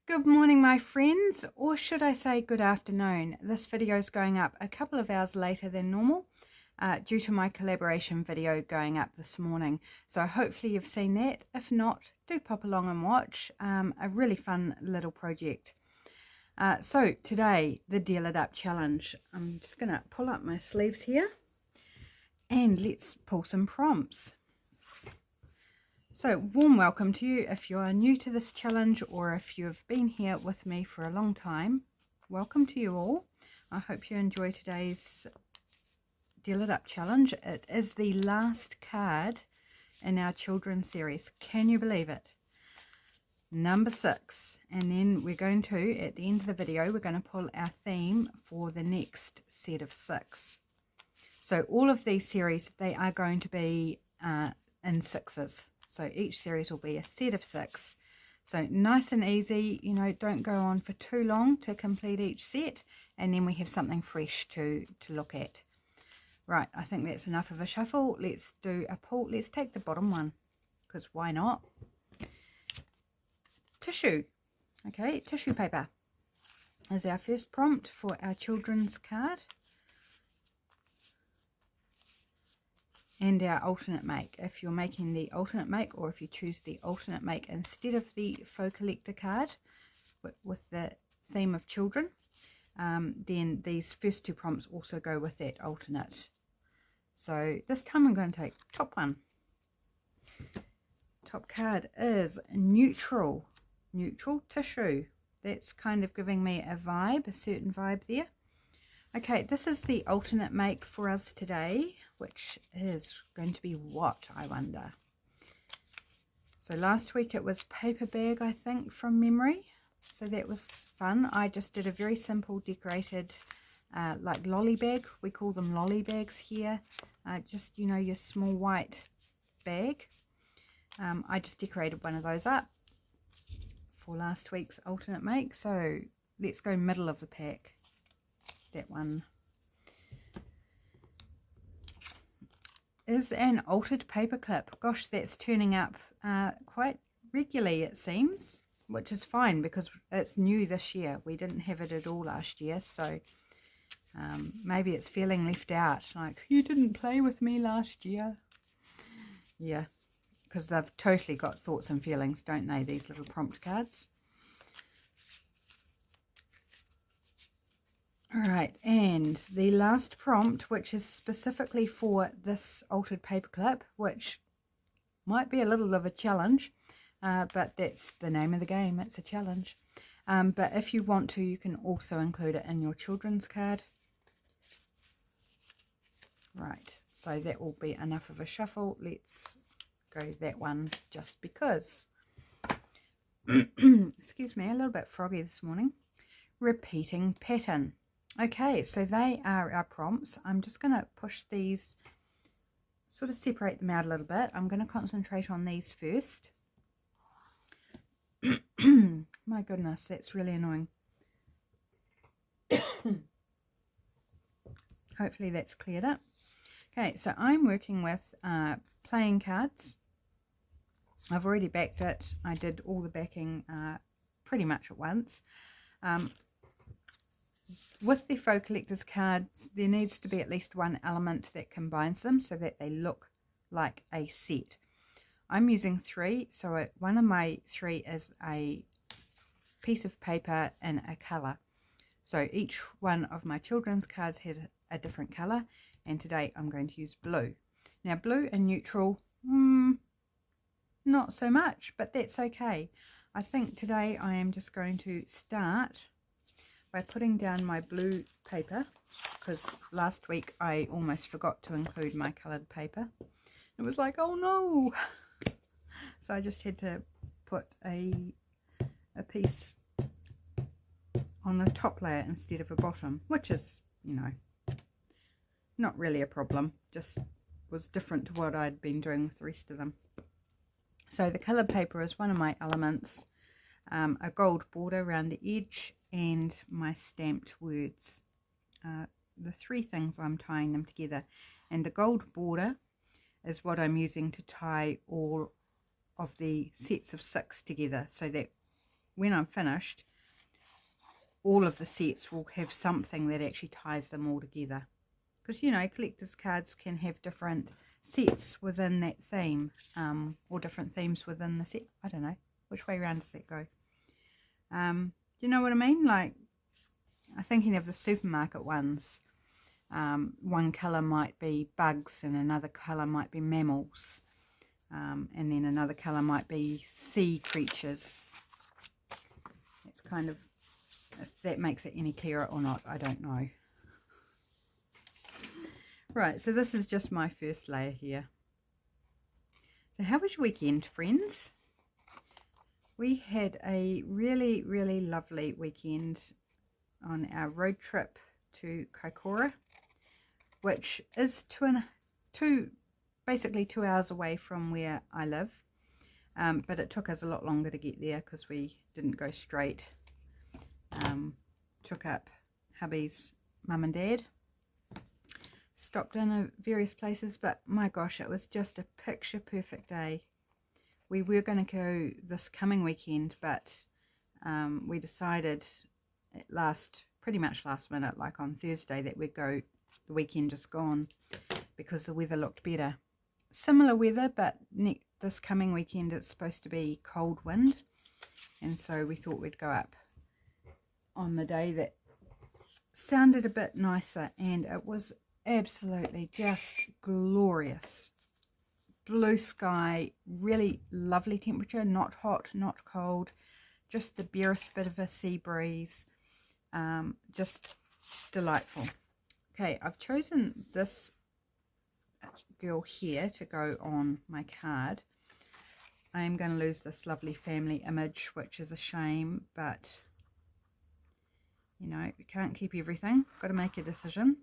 Good morning, my friends, or should I say good afternoon. This video is going up a couple of hours later than normal due to my collaboration video going up this morning. So hopefully you've seen that. If not, do pop along and watch. A really fun little project. So today, the Deal It Up challenge. I'm just going to pull up my sleeves here and let's pull some prompts. So, warm welcome to you if you are new to this challenge or if you've been here with me for a long time. Welcome to you all. I hope you enjoy today's Deal It Up challenge. It is the last card in our children's series. Can you believe it? Number 6. And then we're going to, at the end of the video, we're going to pull our theme for the next set of 6. So all of these series, they are going to be in 6s. So each series will be a set of 6. So nice and easy, you know, don't go on for too long to complete each set. And then we have something fresh to look at. Right, I think that's enough of a shuffle. Let's do a pull. Let's take the bottom one, because why not? Tissue. Okay, tissue paper is our first prompt for our children's card. And our alternate make, if you're making the alternate make, or if you choose the alternate make instead of the faux collector card with the theme of children, then these first 2 prompts also go with that alternate. So this time I'm going to take top one. Top card is neutral tissue. That's kind of giving me a vibe, a certain vibe there. Okay, this is the alternate make for us today, which is going to be what, I wonder? So last week it was paper bag, I think, from memory. So that was fun. I just did a very simple decorated, like lolly bag. We call them lolly bags here. Just, you know, your small white bag. I just decorated one of those up for last week's alternate make. So let's go middle of the pack. That one is an altered paper clip. Gosh, that's turning up quite regularly, it seems, which is fine because it's new this year. We didn't have it at all last year, so maybe it's feeling left out, like, you didn't play with me last year. Yeah, because they've totally got thoughts and feelings, don't they, these little prompt cards? Alright, and the last prompt, which is specifically for this altered paperclip, which might be a little of a challenge, but that's the name of the game, it's a challenge. But if you want to, you can also include it in your children's card. Right, so that will be enough of a shuffle. Let's go that one just because. Excuse me, a little bit froggy this morning. Repeating pattern. Okay, so they are our prompts. I'm just going to push these, sort of separate them out a little bit. I'm going to concentrate on these first. My goodness, that's really annoying. Hopefully that's cleared up. Okay, so I'm working with playing cards. I've already backed it. I did all the backing pretty much at once. With the faux collector's cards, there needs to be at least one element that combines them so that they look like a set. I'm using 3, so one of my 3 is a piece of paper in a colour. So each one of my children's cards had a different colour, and today I'm going to use blue. Now blue and neutral, not so much, but that's okay. I think today I am just going to start by putting down my blue paper, because last week I almost forgot to include my coloured paper. It was like, oh no! So I just had to put a piece on the top layer instead of a bottom, which is, you know, not really a problem, just was different to what I'd been doing with the rest of them. So the coloured paper is one of my elements, a gold border around the edge, and my stamped words. The 3 things I'm tying them together, and the gold border is what I'm using to tie all of the sets of 6 together, so that when I'm finished, all of the sets will have something that actually ties them all together. Because, you know, collector's cards can have different sets within that theme, or different themes within the set. I don't know. Which way around does that go? You know what I mean? Like, I'm thinking of the supermarket ones. One colour might be bugs and another colour might be mammals. And then another colour might be sea creatures. It's kind of, if that makes it any clearer or not, I don't know. Right, so this is just my first layer here. So how was your weekend, friends? We had a really, really lovely weekend on our road trip to Kaikoura, which is basically 2 hours away from where I live. But it took us a lot longer to get there because we didn't go straight. Took up hubby's mum and dad. Stopped in at various places, but my gosh, it was just a picture perfect day. We were going to go this coming weekend, but we decided pretty much last minute, like on Thursday, that we'd go the weekend just gone because the weather looked better. Similar weather, but this coming weekend it's supposed to be cold wind, and so we thought we'd go up on the day that sounded a bit nicer, and it was absolutely just glorious. Blue sky, really lovely temperature, not hot, not cold, just the barest bit of a sea breeze, just delightful. Okay, I've chosen this girl here to go on my card. I am going to lose this lovely family image, which is a shame, but you know, you can't keep everything. Got to make a decision.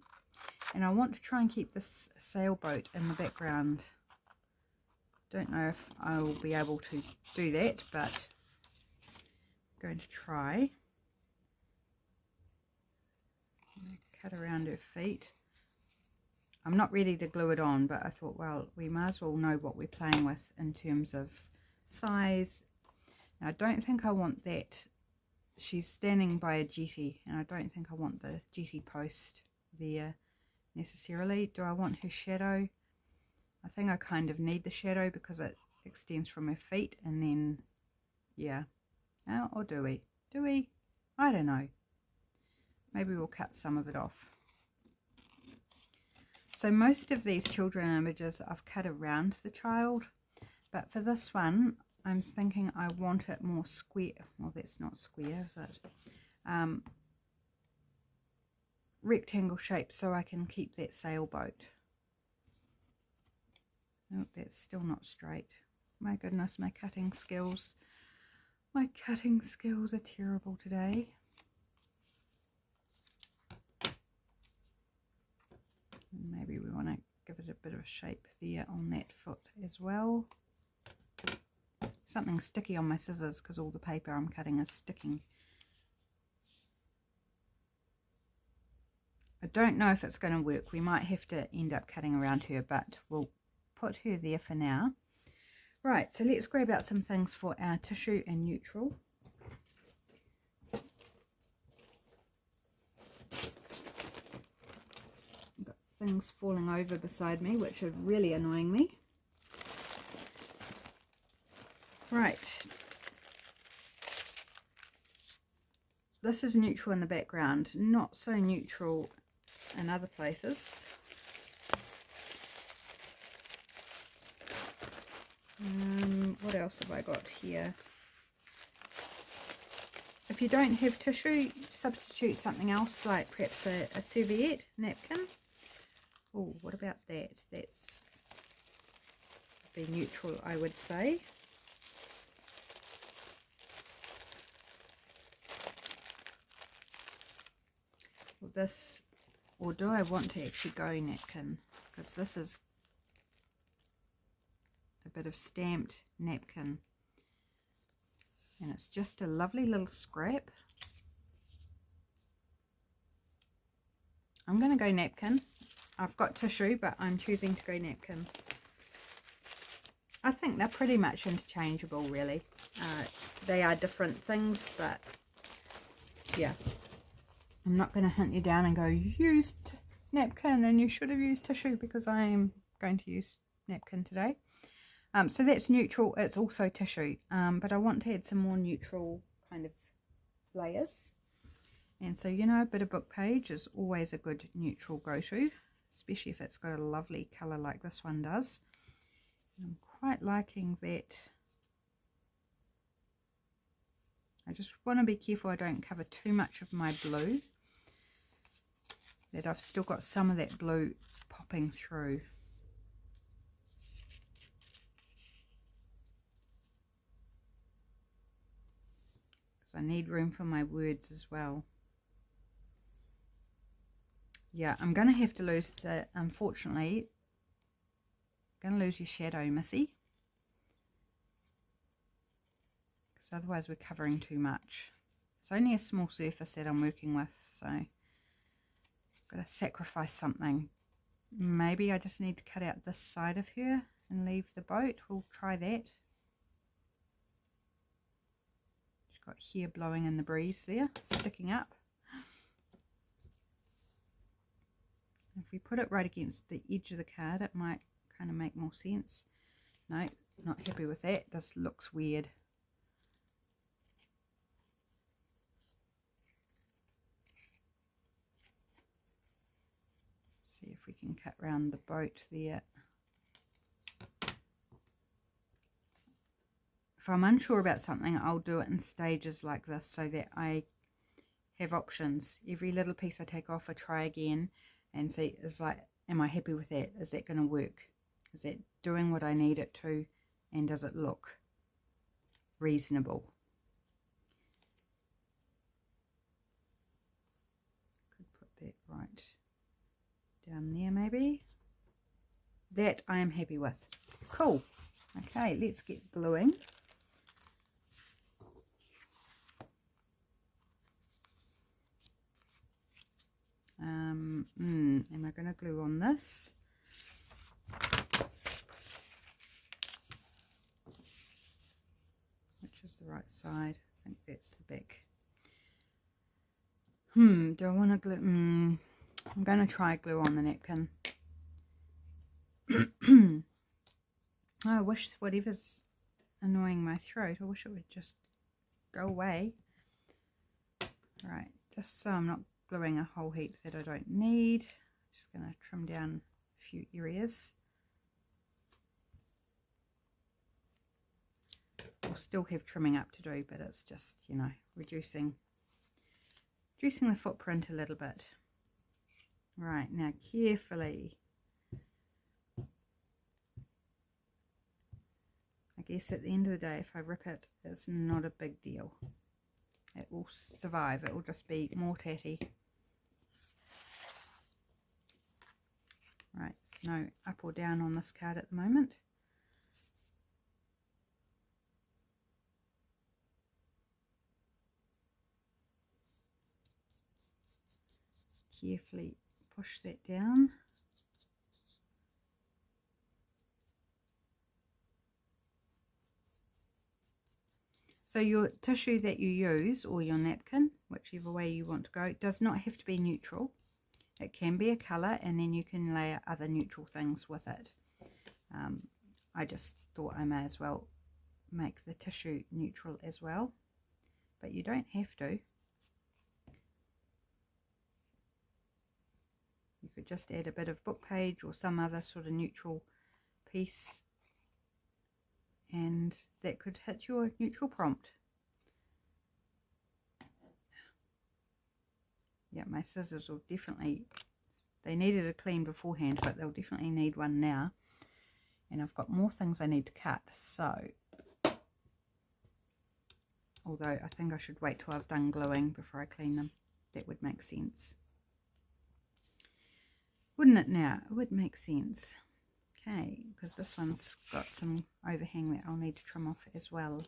And I want to try and keep this sailboat in the background. Don't know if I will be able to do that, but I'm going to try. Cut around her feet. I'm not ready to glue it on, but I thought, well, we might as well know what we're playing with in terms of size. Now, I don't think I want that. She's standing by a jetty, and I don't think I want the jetty post there necessarily. Do I want her shadow? I think I kind of need the shadow because it extends from her feet, and then, yeah. Or do we? Do we? I don't know. Maybe we'll cut some of it off. So most of these children images I've cut around the child, but for this one I'm thinking I want it more square. Well, that's not square, is it? Rectangle shape, so I can keep that sailboat. Oh, that's still not straight. My goodness, my cutting skills. My cutting skills are terrible today. Maybe we want to give it a bit of a shape there on that foot as well. Something sticky on my scissors because all the paper I'm cutting is sticking. I don't know if it's going to work. We might have to end up cutting around her, but we'll put her there for now. Right, so let's grab out some things for our tissue and neutral. Got things falling over beside me, which are really annoying me. Right. This is neutral in the background, not so neutral in other places. What else have I got here? If you don't have tissue, substitute something else, like perhaps a serviette, napkin. Oh, what about that? That's be neutral, I would say. Well, this, or do I want to actually go napkin? Because this is a bit of stamped napkin, and it's just a lovely little scrap. I'm going to go napkin. I've got tissue, but I'm choosing to go napkin. I think they're pretty much interchangeable, really. They are different things, but yeah. I'm not going to hunt you down and go, you used napkin and you should have used tissue, because I am going to use napkin today. So that's neutral. It's also tissue, but I want to add some more neutral kind of layers. And so, you know, a bit of book page is always a good neutral go-to, especially if it's got a lovely colour like this one does. And I'm quite liking that. I just want to be careful I don't cover too much of my blue, that I've still got some of that blue popping through. I need room for my words as well. Yeah, I'm going to have to lose the, unfortunately, I'm going to lose your shadow, Missy. Because otherwise we're covering too much. It's only a small surface that I'm working with, so I've got to sacrifice something. Maybe I just need to cut out this side of her and leave the boat. We'll try that. Got hair blowing in the breeze there, sticking up. If we put it right against the edge of the card, it might kind of make more sense. No, not happy with that. This looks weird. See if we can cut round the boat there. If I'm unsure about something, I'll do it in stages like this so that I have options. Every little piece I take off, I try again and see, is like, am I happy with that? Is that going to work? Is that doing what I need it to? And does it look reasonable? Could put that right down there maybe. That I am happy with. Cool. Okay, let's get gluing. Am I going to glue on this? Which is the right side? I think that's the back. Do I want to glue? I'm going to try glue on the napkin. I wish whatever's annoying my throat, I wish it would just go away. Right, just so I'm not gluing a whole heap that I don't need. Just going to trim down a few areas. We'll still have trimming up to do, but it's just, you know, reducing the footprint a little bit. Right, now carefully. I guess at the end of the day, if I rip it, it's not a big deal. It will survive. It will just be more tatty. Right, there's no up or down on this card at the moment. Carefully push that down. So your tissue that you use, or your napkin, whichever way you want to go, does not have to be neutral. It can be a colour, and then you can layer other neutral things with it. I just thought I may as well make the tissue neutral as well, but you don't have to. You could just add a bit of book page or some other sort of neutral piece, and that could hit your neutral prompt. Yeah, my scissors will definitely, they needed a clean beforehand, but they'll definitely need one now. And I've got more things I need to cut, so, although I think I should wait till I've done gluing before I clean them. That would make sense. Wouldn't it now? It would make sense. Okay, because this one's got some overhang that I'll need to trim off as well.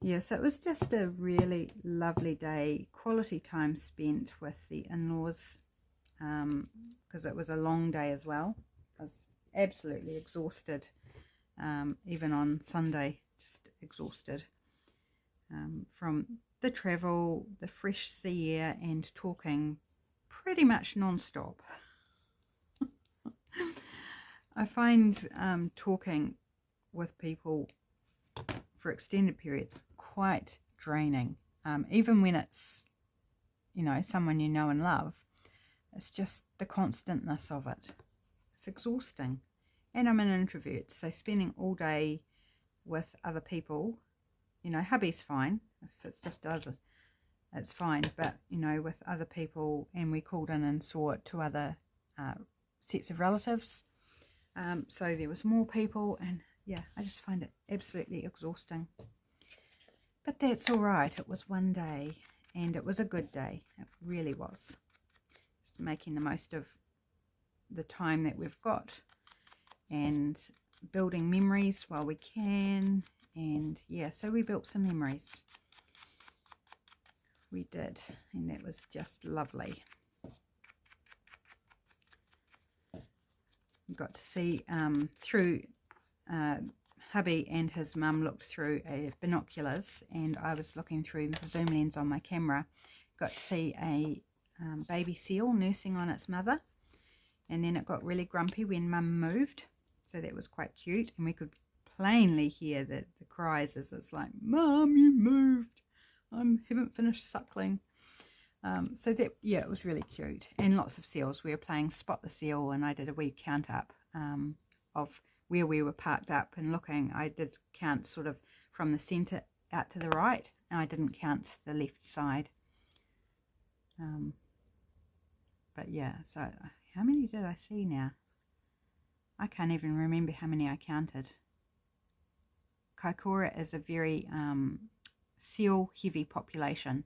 Yes, it was just a really lovely day, quality time spent with the in-laws, because it was a long day as well. I was absolutely exhausted even on Sunday, just exhausted from the travel, the fresh sea air, and talking pretty much non-stop. I find talking with people for extended periods quite draining, even when it's, you know, someone you know and love. It's just the constantness of it. It's exhausting. And I'm an introvert, so spending all day with other people, you know, hubby's fine. If it's just us, it's fine. But, you know, with other people, and we called in and saw 2 other sets of relatives. So there was more people, and yeah, I just find it absolutely exhausting. But that's all right. It was one day, and it was a good day. It really was. Just making the most of the time that we've got, and building memories while we can. And yeah, so we built some memories. We did, and that was just lovely. We got to see through hubby and his mum looked through binoculars, and I was looking through the zoom lens on my camera. Got to see a baby seal nursing on its mother, and then it got really grumpy when mum moved, so that was quite cute, and we could plainly hear the cries as it's like, "Mum, you moved, I haven't finished suckling." So that, yeah, it was really cute. And lots of seals. We were playing Spot the Seal, and I did a wee count up of where we were parked up and looking. I did count sort of from the centre out to the right, and I didn't count the left side. But yeah, so how many did I see now? I can't even remember how many I counted. Kaikoura is a very seal heavy population,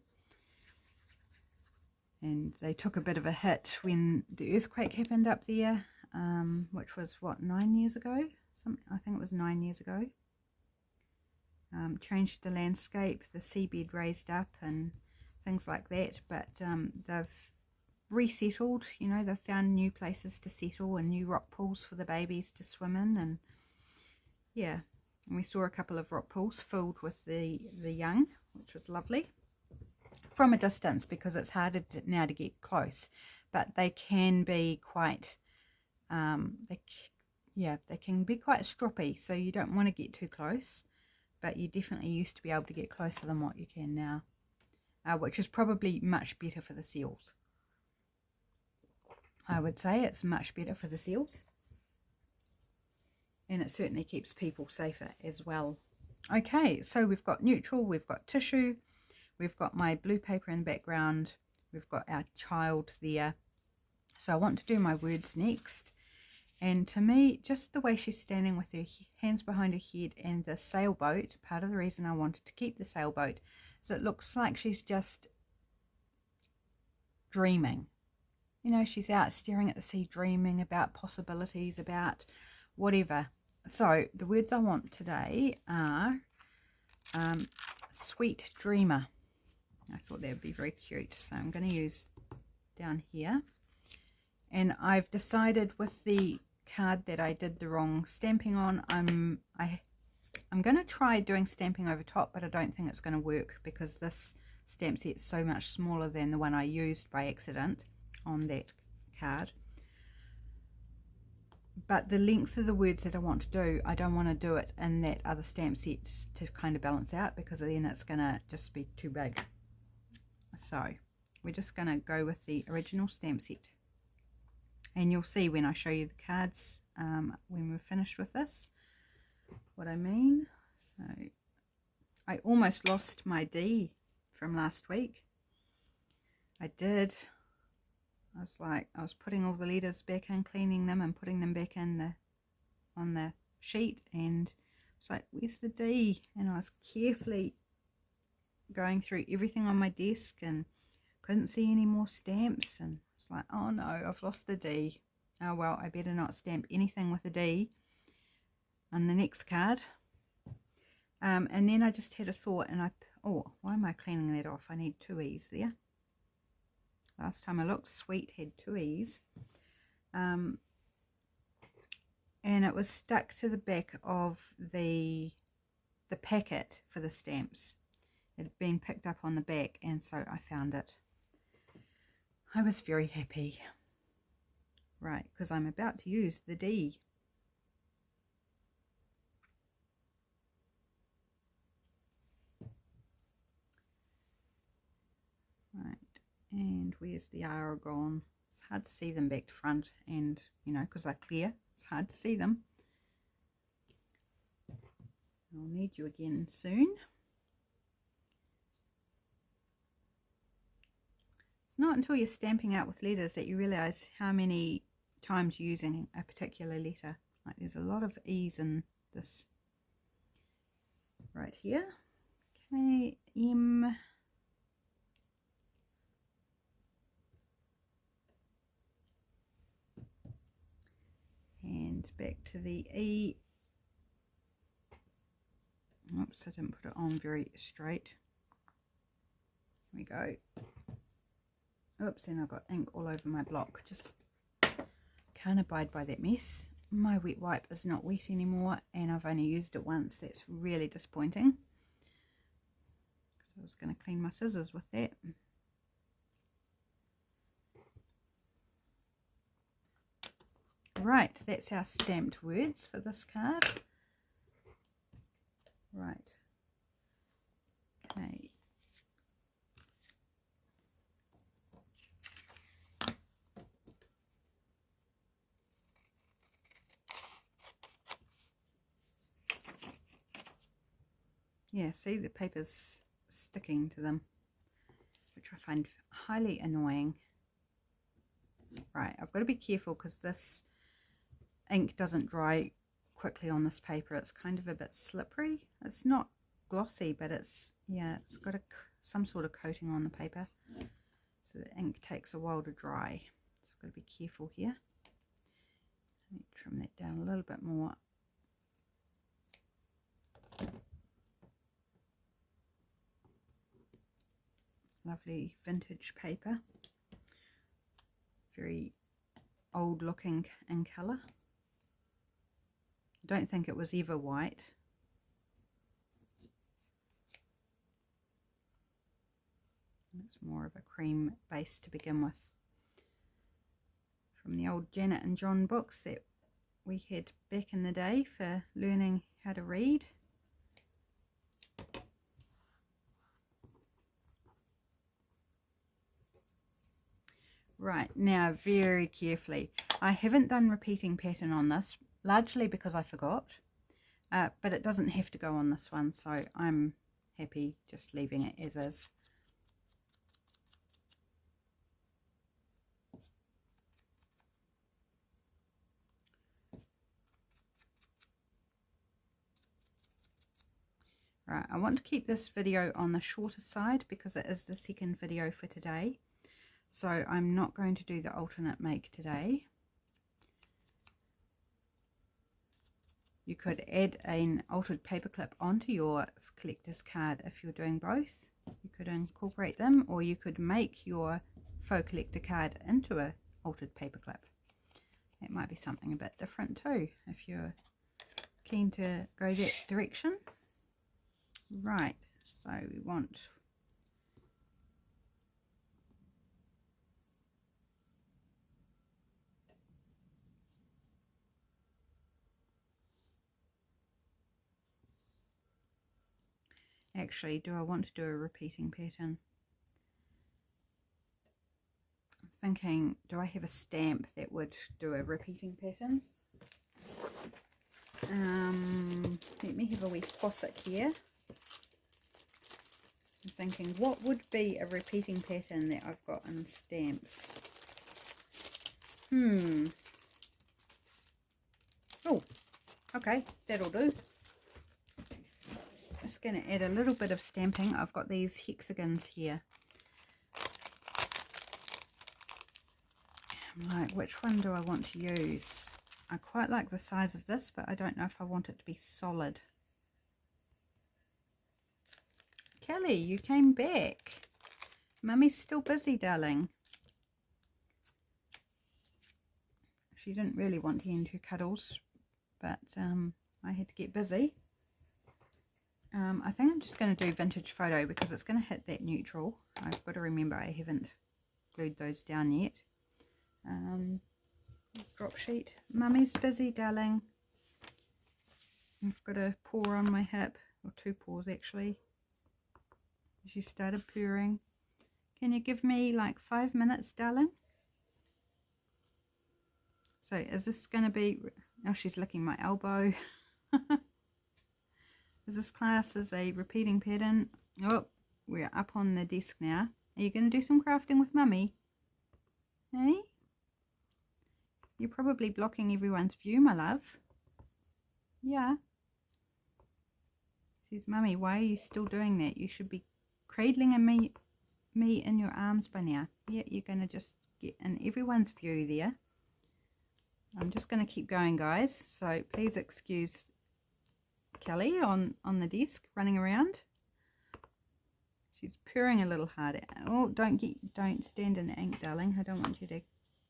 and they took a bit of a hit when the earthquake happened up there, which was what, 9 years ago? I think it was 9 years ago. Changed the landscape, the seabed raised up and things like that, but they've resettled, you know, they've found new places to settle and new rock pools for the babies to swim in. And yeah, and we saw a couple of rock pools filled with the young, which was lovely, from a distance, because it's harder now to get close, but they can be quite they can be quite stroppy, so you don't want to get too close, but you definitely used to be able to get closer than what you can now, which is probably much better for the seals. I would say it's much better for the seals, and it certainly keeps people safer as well. Okay, so we've got neutral, we've got tissue, we've got my blue paper in the background, we've got our child there. So I want to do my words next. And to me, just the way she's standing with her hands behind her head and the sailboat, part of the reason I wanted to keep the sailboat is it looks like she's just dreaming. You know, she's out staring at the sea, dreaming about possibilities, about whatever. So the words I want today are sweet dreamer. I thought that would be very cute, so I'm going to use down here. And I've decided with the card that I did the wrong stamping on, I'm going to try doing stamping over top, but I don't think it's going to work because this stamp set's so much smaller than the one I used by accident on that card. But the length of the words that I want to do, I don't want to do it in that other stamp set to kind of balance out, because then it's going to just be too big. So we're just going to go with the original stamp set. And you'll see when I show you the cards, when we're finished with this, what I mean. So I almost lost my D from last week. I did. I was putting all the letters back in, cleaning them and putting them back in on the sheet, and it's like, where's the D? And I was carefully going through everything on my desk and couldn't see any more stamps, and it's like, oh no, I've lost the D. Oh well, I better not stamp anything with a D on the next card. And then I just had a thought, and oh, why am I cleaning that off? I need 2 E's there. Last time I looked, sweet had 2 E's. and it was stuck to the back of the packet for the stamps. It had been picked up on the back, and so I found it. I was very happy. Right, because I'm about to use the D. Right, and where's the R gone? It's hard to see them back to front, and you know, because they're clear, it's hard to see them. I'll need you again soon. It's not until you're stamping out with letters that you realize how many times you're using a particular letter. Like there's a lot of E's in this. Right here. Okay, M. And back to the E. Oops, I didn't put it on very straight. There we go. Oops, and I've got ink all over my block. Just can't abide by that mess. My wet wipe is not wet anymore, and I've only used it once. That's really disappointing. Because I was going to clean my scissors with that. Right, that's our stamped words for this card. Right. Okay. Yeah, see, the paper's sticking to them, which I find highly annoying. Right, I've got to be careful because this ink doesn't dry quickly on this paper. It's kind of a bit slippery. It's not glossy, but it's, yeah, it's got some sort of coating on the paper, so the ink takes a while to dry. So I've got to be careful here. Let me trim that down a little bit more. Lovely vintage paper, very old looking in colour. I don't think it was ever white. It's more of a cream base to begin with. From the old Janet and John books that we had back in the day for learning how to read. Right, now very carefully. I haven't done repeating pattern on this, largely because I forgot, but it doesn't have to go on this one, so I'm happy just leaving it as is. Right, I want to keep this video on the shorter side because it is the second video for today. So I'm not going to do the alternate make today. You could add an altered paperclip onto your collector's card if you're doing both. You could incorporate them, or you could make your faux collector card into an altered paperclip. That might be something a bit different too, if you're keen to go that direction. Right, so we want actually, do I want to do a repeating pattern? I'm thinking, do I have a stamp that would do a repeating pattern? Let me have a wee faucet here. I'm thinking, what would be a repeating pattern that I've got in stamps? Oh, okay, that'll do. Just going to add a little bit of stamping. I've got these hexagons here. I'm like, which one do I want to use? I quite like the size of this, but I don't know if I want it to be solid. Kelly, you came back. Mummy's still busy, darling. She didn't really want to end her cuddles but I had to get busy. I think I'm just going to do vintage photo because it's going to hit that neutral. I've got to remember I haven't glued those down yet. Drop sheet. Mummy's busy, darling. I've got a paw on my hip, or 2 paws actually. She started purring. Can you give me like 5 minutes, darling? So is this going to be... Oh, she's licking my elbow. Is this class as a repeating pattern? Oh, we're up on the desk now. Are you going to do some crafting with Mummy? Hey? You're probably blocking everyone's view, my love. Yeah. Says, Mummy, why are you still doing that? You should be cradling me in your arms by now. Yeah, you're going to just get in everyone's view there. I'm just going to keep going, guys. So please excuse Kelly on the desk running around. She's purring a little harder. Oh, don't stand in the ink, darling. I don't want you to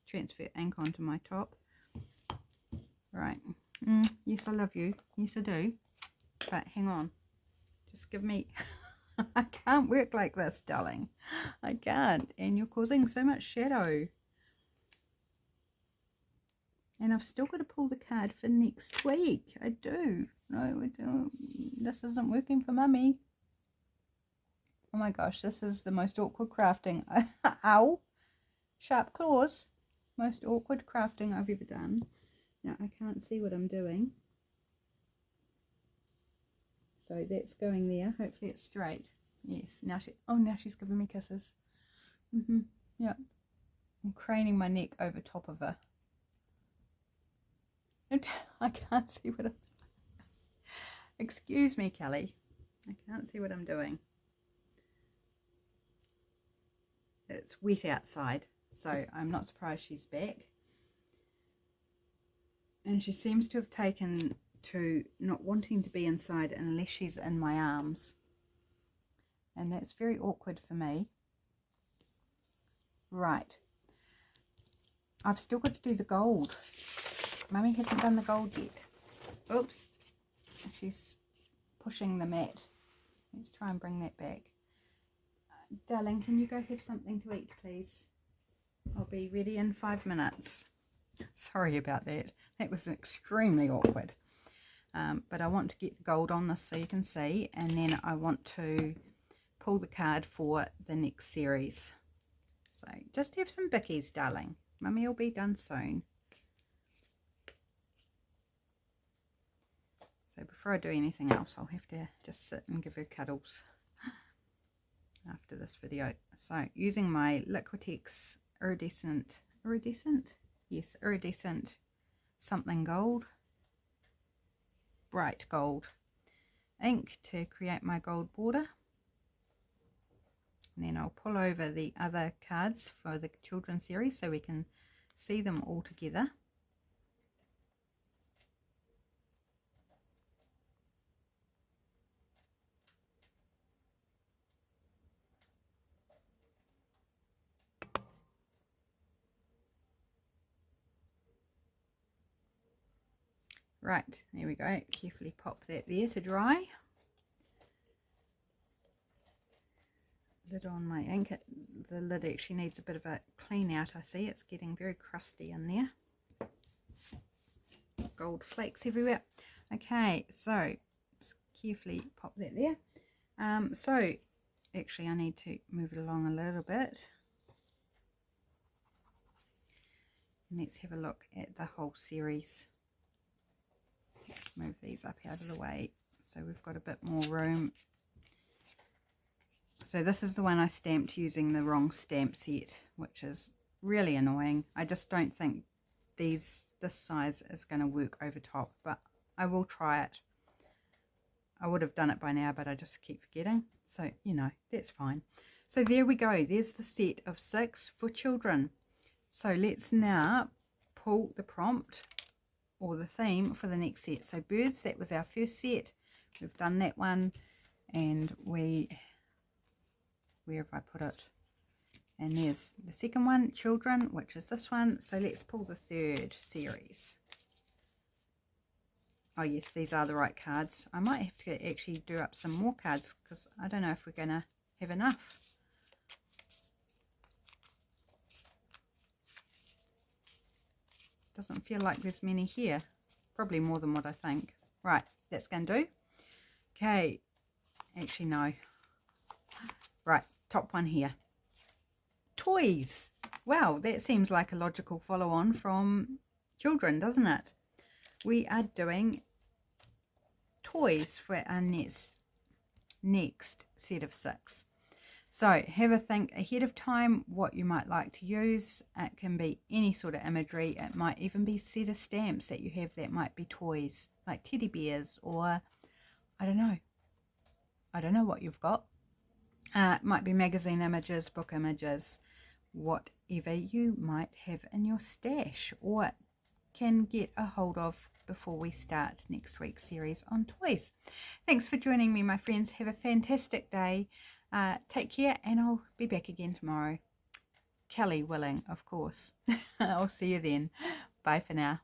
transfer ink onto my top. Right. Yes, I love you. Yes, I do. But hang on. Just give me... I can't work like this, darling. I can't. And you're causing so much shadow. And I've still got to pull the card for next week. I do. No, I don't. This isn't working for Mummy. Oh my gosh, this is the most awkward crafting. Ow! Sharp claws. Most awkward crafting I've ever done. Now, I can't see what I'm doing. So that's going there. Hopefully it's straight. Yes. Now she's giving me kisses. Yeah. I'm craning my neck over top of her. And I can't see what I'm doing. Excuse me, Kelly. I can't see what I'm doing. It's wet outside, so I'm not surprised she's back. And she seems to have taken to not wanting to be inside unless she's in my arms. And that's very awkward for me. Right. I've still got to do the gold. Mummy hasn't done the gold yet. Oops. She's pushing the mat. Let's try and bring that back. Darling, can you go have something to eat, please? I'll be ready in 5 minutes. Sorry about that. That was extremely awkward. But I want to get the gold on this so you can see. And then I want to pull the card for the next series. So just have some bickies, darling. Mummy will be done soon. So before I do anything else, I'll have to just sit and give her cuddles after this video. So using my Liquitex iridescent something gold, bright gold ink to create my gold border. And then I'll pull over the other cards for the children's series so we can see them all together. Right, there we go. Carefully pop that there to dry. Lid on my ink. The lid actually needs a bit of a clean out, I see. It's getting very crusty in there. Gold flakes everywhere. Okay, so just carefully pop that there. So actually I need to move it along a little bit. And let's have a look at the whole series. Let's move these up out of the way so we've got a bit more room. So this is the one I stamped using the wrong stamp set, which is really annoying. I just don't think this size is going to work over top, but I will try it. I would have done it by now, but I just keep forgetting. So, you know, that's fine. So there we go. There's the set of 6 for children. So let's now pull the prompt or the theme for the next set. So birds, that was our first set. We've done that one, and where have I put it? And there's the second one, children, which is this one. So let's pull the third series. Oh yes, these are the right cards. I might have to actually do up some more cards because I don't know if we're going to have enough. Doesn't feel like there's many here. Probably more than what I think. Right, that's going to do. Okay, actually no. Right, top one here. Toys. Wow, that seems like a logical follow-on from children, doesn't it? We are doing toys for our next set of 6. So have a think ahead of time what you might like to use. It can be any sort of imagery. It might even be a set of stamps that you have that might be toys, like teddy bears, or I don't know what you've got. It might be magazine images, book images, whatever you might have in your stash or can get a hold of before we start next week's series on toys. Thanks for joining me, my friends. Have a fantastic day. Take care, and I'll be back again tomorrow. Kelly willing, of course. I'll see you then. Bye for now.